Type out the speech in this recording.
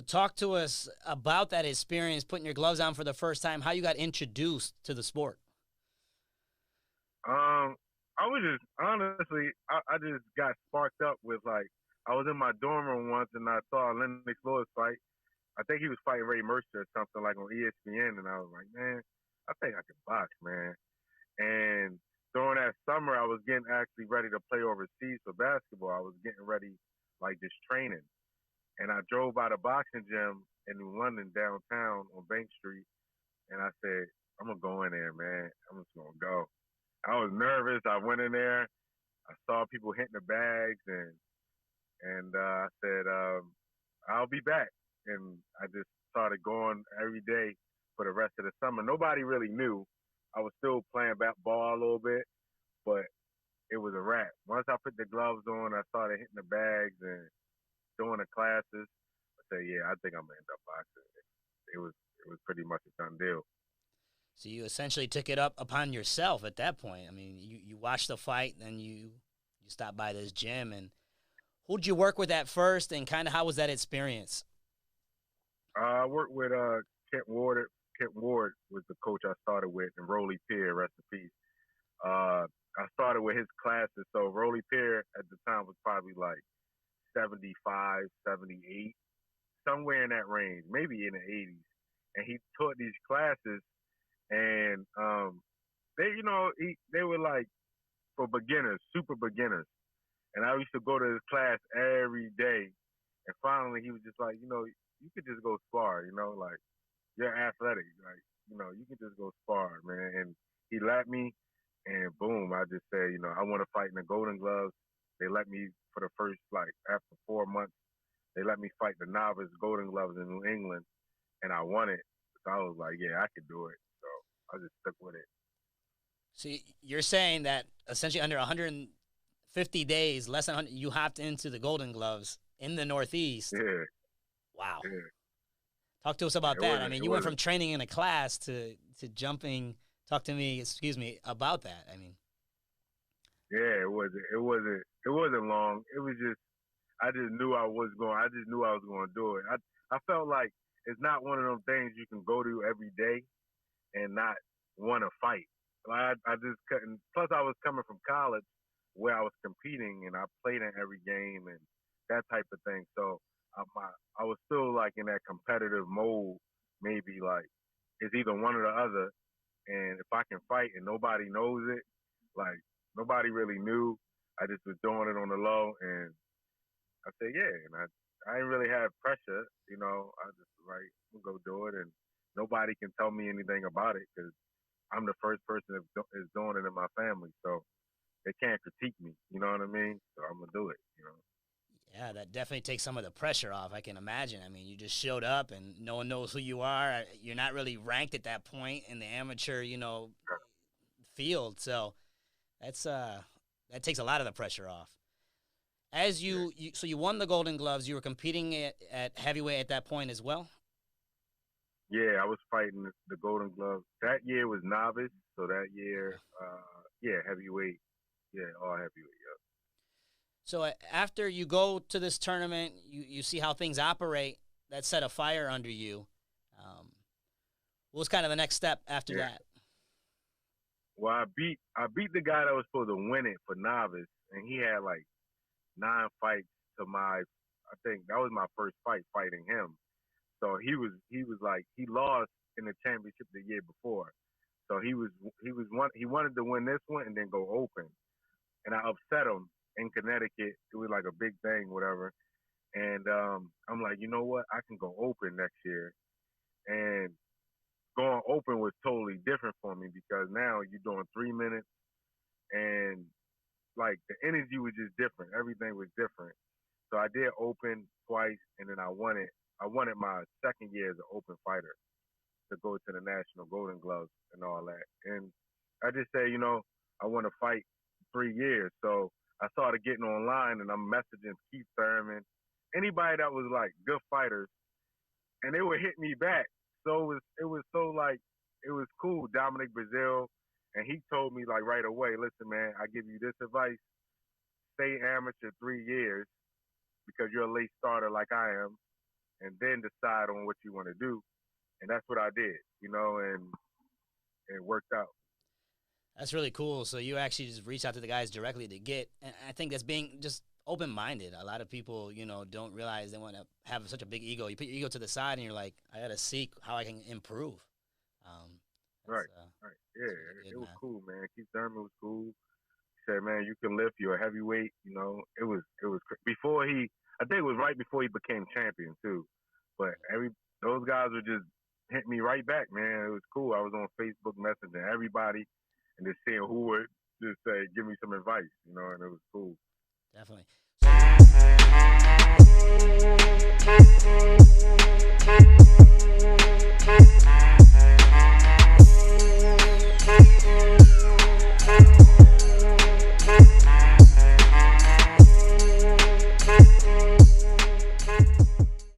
talk to us about that experience, putting your gloves on for the first time, how you got introduced to the sport. I was just honestly, I just got sparked up with like I was in my dorm room once and I saw Lennox Lewis fight. I think he was fighting Ray Mercer or something like on ESPN, and I was like, man, I think I can box, man. And during that summer, I was getting actually ready to play overseas for basketball. I was getting ready, like just training, and I drove by the boxing gym in New London downtown on Bank Street, and I said, I'm gonna go in there, man. I'm just gonna go. I was nervous. I went in there. I saw people hitting the bags, and I said, I'll be back. And I just started going every day for the rest of the summer. Nobody really knew. I was still playing ball a little bit, but it was a wrap. Once I put the gloves on, I started hitting the bags and doing the classes. I said, yeah, I think I'm gonna end up boxing. It was pretty much a done deal. So you essentially took it up upon yourself at that point. I mean, you watched the fight, then you stopped by this gym, and who'd you work with at first, and kind of how was that experience? I worked with Kent Ward. Kent Ward was the coach I started with, and Rolly Pierre, rest in peace. I started with his classes. So Rolly Pierre at the time was probably like 75, 78, somewhere in that range, maybe in the 80s. And he taught these classes, and they were like for beginners, super beginners. And I used to go to his class every day. And finally, he was just like, you could just go spar, like you're athletic, like you can just go spar, man. And he let me, and boom, I just said, I want to fight in the Golden Gloves. They let me for the first after 4 months, they let me fight the novice Golden Gloves in New England, and I won it. So I was like, yeah, I could do it. So I just stuck with it. So you're saying that essentially under 150 days, less than 100, you hopped into the Golden Gloves in the Northeast. Yeah, Wow. yeah. Talk to us about It that. I wasn't. mean, It you went wasn't. from training in a class to jumping. Talk to me, excuse me, about that. I mean, Yeah, it wasn't. It wasn't. It wasn't long. It was just. I just knew I was going. I just knew I was going to do it. I felt like it's not one of them things you can go to every day and not want to fight. Like I just couldn't. Plus, I was coming from college where I was competing and I played in every game and that type of thing. So I was still like in that competitive mode. Maybe like it's either one or the other. And if I can fight and nobody knows it, like nobody really knew, I just was doing it on the low, and I said yeah, and I didn't really have pressure, I just like I'm gonna go do it, and nobody can tell me anything about it because I'm the first person that is doing it in my family, so they can't critique me. You know what I mean? So I'm gonna do it. yeah, that definitely takes some of the pressure off. I can imagine. I mean, you just showed up and no one knows who you are. You're not really ranked at that point in the amateur, field. So that's that takes a lot of the pressure off. As so you won the Golden Gloves. You were competing at heavyweight at that point as well. Yeah, I was fighting the Golden Glove. That year was novice, so that year, yeah, heavyweight. Yeah, all heavyweight. Yeah. So after you go to this tournament, you see how things operate. That set a fire under you. What was kind of the next step after that? Well, I beat the guy that was supposed to win it for novice, and he had like 9 fights to my. I think that was my first fight fighting him. So he was like he lost in the championship the year before. So he wanted to win this one and then go open. And I upset him in Connecticut. It was like a big thing, whatever. And I'm like, you know what? I can go open next year. And going open was totally different for me because now you're doing 3 minutes and like the energy was just different. Everything was different. So I did open twice and then I won it. I won it my second year as an open fighter to go to the National Golden Gloves and all that. And I just say, I want to fight 3 years. So I started getting online and I'm messaging Keith Thurman, anybody that was like good fighters, and they would hit me back. So it was so like it was cool. Dominic Brazil, and he told me like right away, listen, man, I give you this advice: stay amateur 3 years because you're a late starter like I am, and then decide on what you want to do. And that's what I did, and it worked out. That's really cool. So you actually just reached out to the guys directly to get, and I think that's being just open-minded. A lot of people, don't realize they want to have such a big ego. You put your ego to the side, and you're like, I got to seek how I can improve. Right. Yeah, really good, it was man. cool, man. Keith Thurman was cool. He said, man, you can lift. You're a heavyweight. It was before I think it was right before he became champion too. But those guys would just hit me right back, man. It was cool. I was on Facebook messaging everybody and just seeing who would just say, give me some advice, and it was cool. Definitely. So